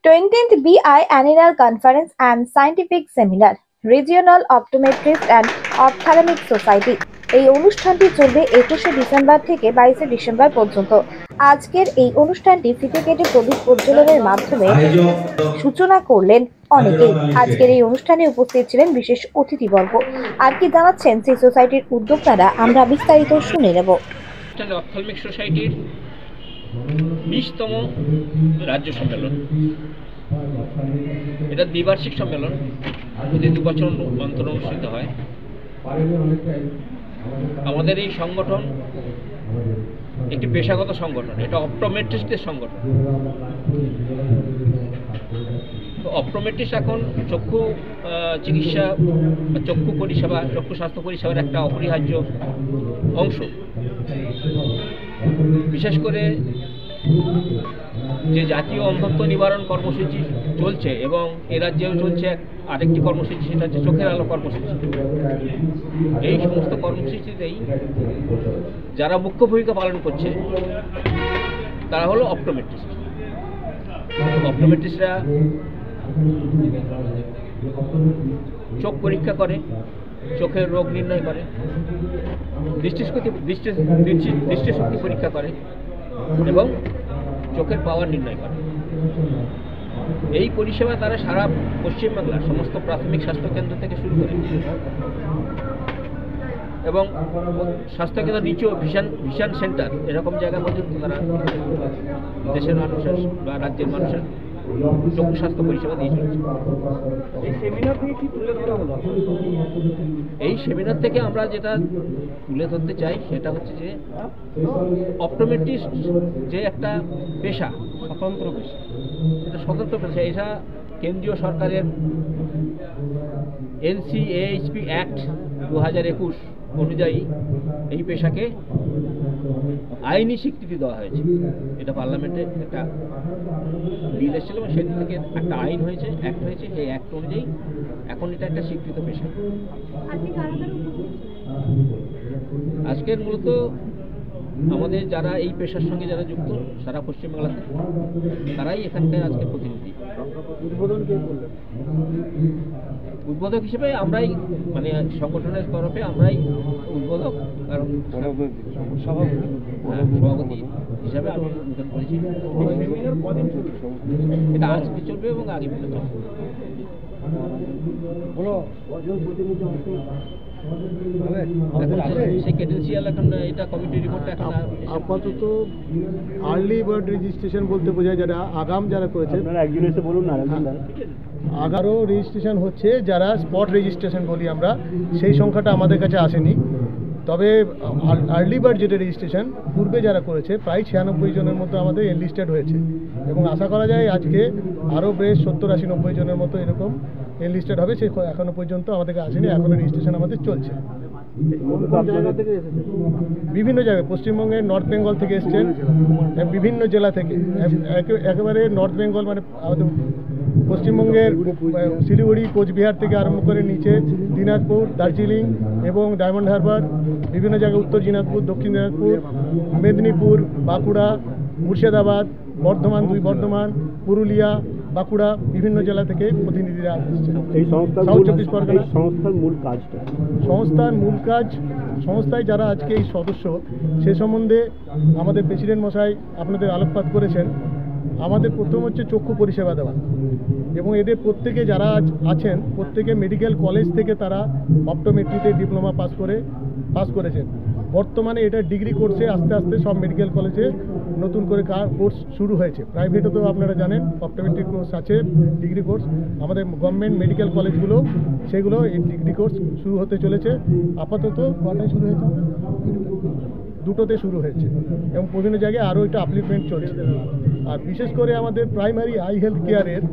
20th BI Annual Conference and Scientific Seminar, Regional Optometrist and Ophthalmic Society। এই অনুষ্ঠানটি চলবে 21শে December থেকে 22শে December পর্যন্ত। আজকের এই অনুষ্ঠানটি ফিতে কেটে প্রদীপ প্রজ্বলনের মাধ্যমে সূচনা করলেন অনেকেই। আজকের এই অনুষ্ঠানে উপস্থিত ছিলেন বিশেষ অতিথিবর্গ। আর কি জানাচ্ছেন সেই সোসাইটির উদ্যোক্তারা, আমরা বিস্তারিত শুনে নেব। অপথলমিক সোসাইটির 20তম রাজ্য সম্মেলন, এটা দ্বিবার্ষিক সম্মেলন, প্রতি 2 বছর অন্তর অনুষ্ঠিত হয়। আমাদের এই সংগঠন একটি পেশাগত সংগঠন, এটা অপটোমেট্রিস্টদের সংগঠন। তো অপটোমেট্রিস্ট এখন চক্ষু চিকিৎসা বা চক্ষু পরিষেবা, চক্ষু স্বাস্থ্য পরিষেবার একটা অপরিহার্য অংশ। বিশেষ করে যে জাতীয় অন্ধত্ব নিবারণ কর্মসূচি চলছে এবং এ রাজ্যেও চলছে আরেকটি কর্মসূচি, সেটা হচ্ছে চোখের আলো কর্মসূচি। এই সমস্ত কর্মসূচিতেই যারা মুখ্য ভূমিকা পালন করছে তারা হলো অপটোমেট্রিস্ট। অপটোমেট্রিস্টরা চোখ পরীক্ষা করে, চোখের রোগ নির্ণয় করে, দৃষ্টিশক্তি পরীক্ষা করে এবং চোখের পাওয়ার নির্ণয় করে। এই পরিষেবা তারা সারা পশ্চিমবাংলার সমস্ত প্রাথমিক স্বাস্থ্যকেন্দ্র থেকে শুরু করে এবং স্বাস্থ্যকেন্দ্র নিচেও ভিশন সেন্টার এরকম জায়গা পর্যন্ত তারা দেশের মানুষের বা রাজ্যের মানুষের চক্ষু স্বাস্থ্য পরিষেবা দিয়ে চলেছে। এই সেমিনার থেকে আমরা যেটা তুলে ধরতে চাই সেটা হচ্ছে যে অপটোমেট্রিস্ট যে একটা পেশা, স্বতন্ত্র পেশা, এটা স্বতন্ত্র পেশা। এটা কেন্দ্রীয় সরকারের NCAHP অ্যাক্ট 2021 অনুযায়ী এই পেশাকে আইনি স্বীকৃতি দেওয়া হয়েছে। এটা পার্লামেন্টে একটা বিল এসেছিল এবং সেদিন থেকে একটা আইন হয়েছে, অ্যাক্ট হয়েছে। সেই অ্যাক্ট অনুযায়ী এখন এটা একটা স্বীকৃত পেশা। আজকের মূলত আমাদের যারা এই পেশার সঙ্গে যারা যুক্ত সারা পশ্চিমবাংলাতে, তারাই এখানকার আজকের প্রতিনিধি। উদ্বোধক হিসেবে আমরাই, মানে সংগঠনের তরফে আমরাই উদ্বোধক, কারণ সভাপতি হিসাবে আমি উদ্বোধন করেছি। এটা আজকে চলবে এবং আগামী দিনে চলবে। আপাতত আর্লি বার্ড রেজিস্ট্রেশন বলতে বোঝায় যারা আগাম যারা করেছে, একজন এসে বলুন না, 11 রেজিস্ট্রেশন হচ্ছে, যারা স্পট রেজিস্ট্রেশন বলি আমরা, সেই সংখ্যাটা আমাদের কাছে আসেনি। তবে আর্লি বার্ড যেটা রেজিস্ট্রেশন পূর্বে যারা করেছে প্রায় 96 জনের মতো আমাদের এনলিস্টেড হয়েছে এবং আশা করা যায় আজকে আরও বেশ 70, 80, 90 জনের মতো এরকম এনলিস্টেড হবে। সে এখনও পর্যন্ত আমাদেরকে আসেনি, এখনও রেজিস্ট্রেশন আমাদের চলছে। বিভিন্ন জায়গায় পশ্চিমবঙ্গের নর্থ বেঙ্গল থেকে এসছেন, বিভিন্ন জেলা থেকে, একেবারে নর্থ বেঙ্গল মানে আমাদের পশ্চিমবঙ্গের শিলিগুড়ি, কোচবিহার থেকে আরম্ভ করে নিচে দিনাজপুর, দার্জিলিং এবং ডায়মন্ড হারবার, বিভিন্ন জায়গায় উত্তর দিনাজপুর, দক্ষিণ দিনাজপুর, মেদিনীপুর, বাঁকুড়া, মুর্শিদাবাদ, বর্ধমান, 2 বর্ধমান, পুরুলিয়া, বাঁকুড়া, বিভিন্ন জেলা থেকে প্রতিনিধিরা আসছেন। এই সাউথ 24 পরগনা সংস্থার মূল কাজটা, সংস্থার মূল কাজ, সংস্থায় যারা আজকে এই সদস্য সে সম্বন্ধে আমাদের প্রেসিডেন্ট মশাই আপনাদের আলোকপাত করেছেন। আমাদের প্রথম হচ্ছে চক্ষু পরিষেবা দেওয়া এবং এদের প্রত্যেকে যারা আছেন প্রত্যেকে মেডিকেল কলেজ থেকে তারা অপটোমেট্রিতে ডিপ্লোমা পাস করেছেন। বর্তমানে এটা ডিগ্রি কোর্সে আস্তে আস্তে সব মেডিকেল কলেজে নতুন করে কোর্স শুরু হয়েছে। প্রাইভেটে তো আপনারা জানেন অপটোমেট্রিক কোর্স আছে, ডিগ্রি কোর্স। আমাদের গভর্নমেন্ট মেডিকেল কলেজগুলো সেগুলো এই ডিগ্রি কোর্স শুরু হতে চলেছে। আপাতত কটায় শুরু হয়েছে? 2টোতে শুরু হয়েছে এবং বিভিন্ন জায়গায় আরও এটা আপলিটমেন্ট চলছে। আর বিশেষ করে আমাদের প্রাইমারি আই হেলথ কেয়ারের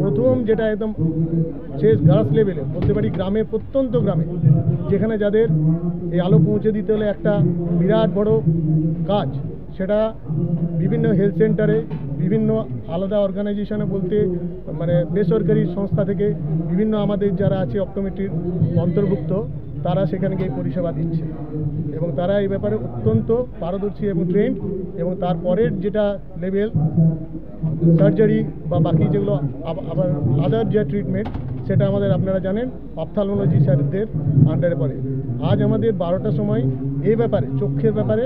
প্রথম যেটা একদম শেষ গ্রাস লেভেলে বলতে পারি, গ্রামে, প্রত্যন্ত গ্রামে, যেখানে যাদের এই আলো পৌঁছে দিতে হলে একটা বিরাট বড় কাজ, সেটা বিভিন্ন হেলথ সেন্টারে, বিভিন্ন আলাদা অর্গানাইজেশনে বলতে মানে বেসরকারি সংস্থা থেকে বিভিন্ন আমাদের যারা আছে অপটোমেট্রির অন্তর্ভুক্ত তারা সেখানে গিয়ে পরিষেবা দিচ্ছে এবং তারা এই ব্যাপারে অত্যন্ত পারদর্শী এবং ট্রেন্ড, এবং তারপরের যেটা লেভেল সার্জারি বা বাকি যেগুলো আবার আদার যে ট্রিটমেন্ট, সেটা আমাদের আপনারা জানেন অপথ্যালমোলজি স্যারদের আন্ডারে পড়ে। আজ আমাদের 12টার সময় এই ব্যাপারে চোখের ব্যাপারে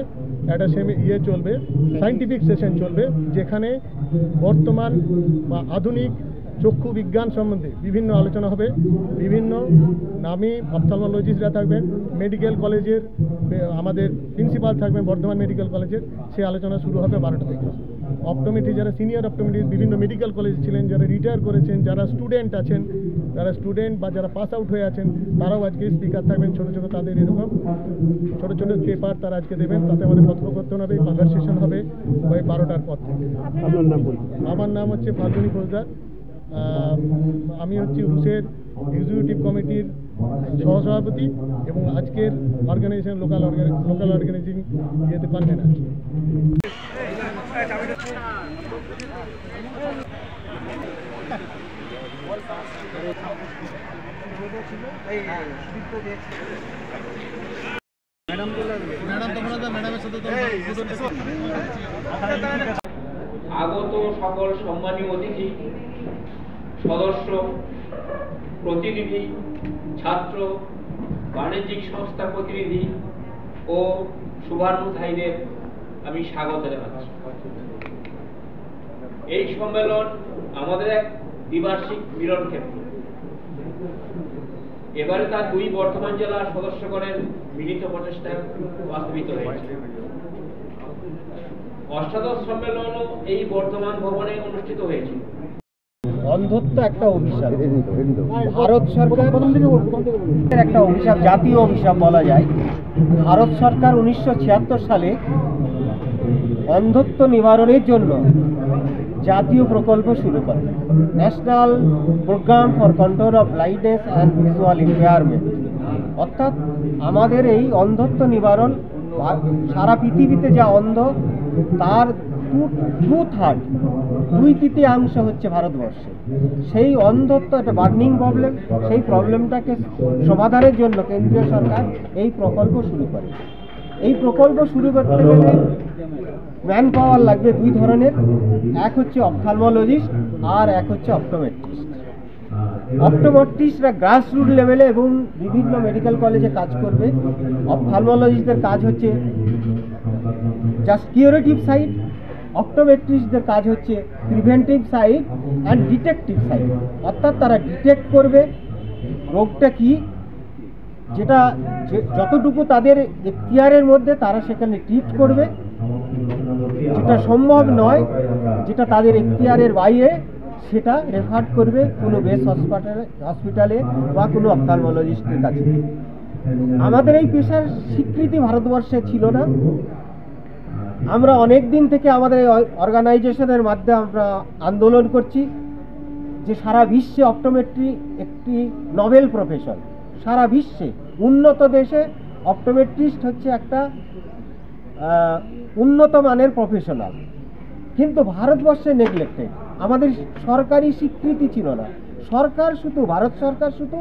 একটা চলবে, সায়েন্টিফিক সেশন চলবে, যেখানে বর্তমান বা আধুনিক চক্ষু বিজ্ঞান সম্বন্ধে বিভিন্ন আলোচনা হবে। বিভিন্ন নামী অপথ্যালমোলজিস্টরা থাকবেন, মেডিকেল কলেজের আমাদের প্রিন্সিপাল থাকবেন বর্ধমান মেডিকেল কলেজের, সেই আলোচনা শুরু হবে 12টা থেকে। অপটোমেট্রি যারা সিনিয়র অপটোমেট্রিস্ট বিভিন্ন মেডিকেল কলেজ ছিলেন, যারা রিটায়ার করেছেন, যারা স্টুডেন্ট আছেন, যারা স্টুডেন্ট বা যারা পাস আউট হয়ে আছেন, তারাও আজকে স্পিকার থাকবেন। ছোটো ছোটো তাদের এরকম ছোটো ছোটো পেপার তারা আজকে দেবেন, তাতে আমাদের কথোপকথন হবে, কনভারসেশন হবে ওই 12টার পর থেকে। আমার নাম হচ্ছে ফাল্গুনী ফৌজদার। আমি হচ্ছি রুশের এক্সিকিউটিভ কমিটির সহসভাপতি এবং আজকের অর্গানাইজেশন লোকাল অর্গানাইজিং ইয়েতে কনভেনার। আগত সকল সম্মানীয় অতিথি, সদস্য, প্রতিনিধি, ছাত্র, বাণিজ্যিক সংস্থার প্রতিনিধি ও শুভানুধ্যায়ীদের আমি স্বাগত জানাচ্ছি। এই সম্মেলন আমাদের এক দ্বিবার্ষিক মিলন ক্ষেত্র। এবারে তার 2 বর্ধমান জেলার সদস্যগণের মিলিত প্রচেষ্টায় বাস্তবিত হয়েছে। অষ্টাদশ সম্মেলনও এই বর্ধমান ভবনে অনুষ্ঠিত হয়েছিল। অন্ধত্ব একটা অভিশাপ, ভারত সরকার একটা অভিশাপ, জাতীয় অভিশাপ বলা যায়। ভারত সরকার 1976 সালে অন্ধত্ব নিবারণের জন্য জাতীয় প্রকল্প শুরু করে, national programme for control of blindness and visual impairment. অর্থাৎ আমাদের এই অন্ধত্ব নিবারণ, সারা পৃথিবীতে যা অন্ধ তার 2/3 হচ্ছে ভারতবর্ষে। সেই অন্ধত্ব একটা বার্নিং প্রবলেম, সেই প্রবলেমটাকে সমাধানের জন্য কেন্দ্রীয় সরকার এই প্রকল্প শুরু করে। এই প্রকল্প শুরু করতে গেলে ম্যান পাওয়ার লাগবে 2 ধরনের, এক হচ্ছে অপথ্যালমোলজিস্ট আর এক হচ্ছে অপটোমেট্রিস্ট। অপটোমেট্রিস্টরা গ্রাসরুট লেভেলে এবং বিভিন্ন মেডিকেল কলেজে কাজ করবে। অপথ্যালমোলজিস্টদের কাজ হচ্ছে জাস্ট কিউরেটিভ সাইড, অপটোমেট্রিস্টদের কাজ হচ্ছে preventive side and detective side. অর্থাৎ তারা ডিটেক্ট করবে রোগটা কি, যেটা যতটুকু তাদের এখতিয়ারের মধ্যে তারা সেখানে ট্রিট করবে, যেটা সম্ভব নয়, যেটা তাদের এখতিয়ারের বাইরে, সেটা রেফার করবে কোনো বেস হসপিটালে বা কোনো অপথ্যালমোলজিস্টের কাছে। আমাদের এই পেশার স্বীকৃতি ভারতবর্ষে ছিল না। আমরা অনেক দিন থেকে আমাদের অর্গানাইজেশনের মাধ্যমে আমরা আন্দোলন করছি যে সারা বিশ্বে অপটোমেট্রি একটি নোবেল প্রফেশন। সারা বিশ্বে উন্নত দেশে অপটোমেট্রিস্ট হচ্ছে একটা উন্নত মানের প্রফেশনাল, কিন্তু ভারতবর্ষে নেগলেক্টেড। আমাদের সরকারি স্বীকৃতি ছিল না। ভারত সরকার শুধু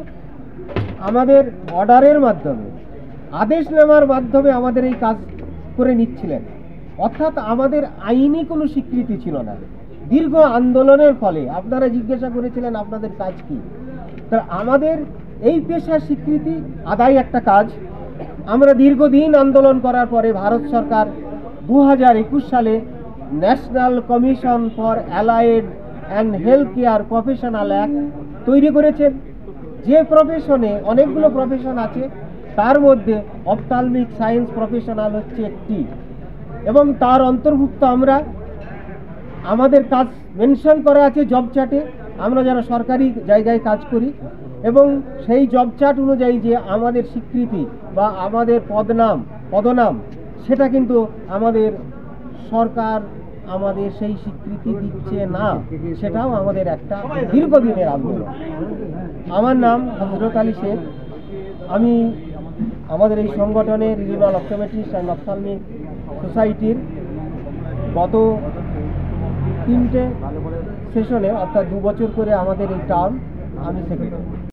আমাদের অর্ডারের মাধ্যমে, আদেশ নেওয়ার মাধ্যমে আমাদের এই কাজ করে নিচ্ছিলেন। অর্থাৎ আমাদের আইনি কোনো স্বীকৃতি ছিল না। দীর্ঘ আন্দোলনের ফলে, আপনারা জিজ্ঞাসা করেছিলেন আপনাদের কাজ কি, তা আমাদের এই পেশার স্বীকৃতি আদায় একটা কাজ। আমরা দীর্ঘদিন আন্দোলন করার পরে ভারত সরকার 2021 সালে national commission for allied and health care professional act তৈরি করেছেন। যে প্রফেশনে অনেকগুলো প্রফেশন আছে, তার মধ্যে অপথ্যালমিক সায়েন্স প্রফেশনাল হচ্ছে একটি, এবং তার অন্তর্ভুক্ত আমরা, আমাদের কাজ মেনশন করা আছে জব চার্টে, আমরা যারা সরকারি জায়গায় কাজ করি, এবং সেই জব চার্ট অনুযায়ী যে আমাদের স্বীকৃতি বা আমাদের পদনাম সেটা কিন্তু আমাদের সরকার আমাদের সেই স্বীকৃতি দিচ্ছে না। সেটাও আমাদের একটা দীর্ঘদিনের আন্দোলন। আমার নাম হযরত আলী শেখ। আমি আমাদের এই সংগঠনের রিজিওনাল অপটোমেট্রিস্ট অ্যান্ড অপথ্যালমিক সোসাইটির গত 3টে সেশনে, অর্থাৎ 2 বছর করে আমাদের এই টার্ম, আমি সেক্রেটারি।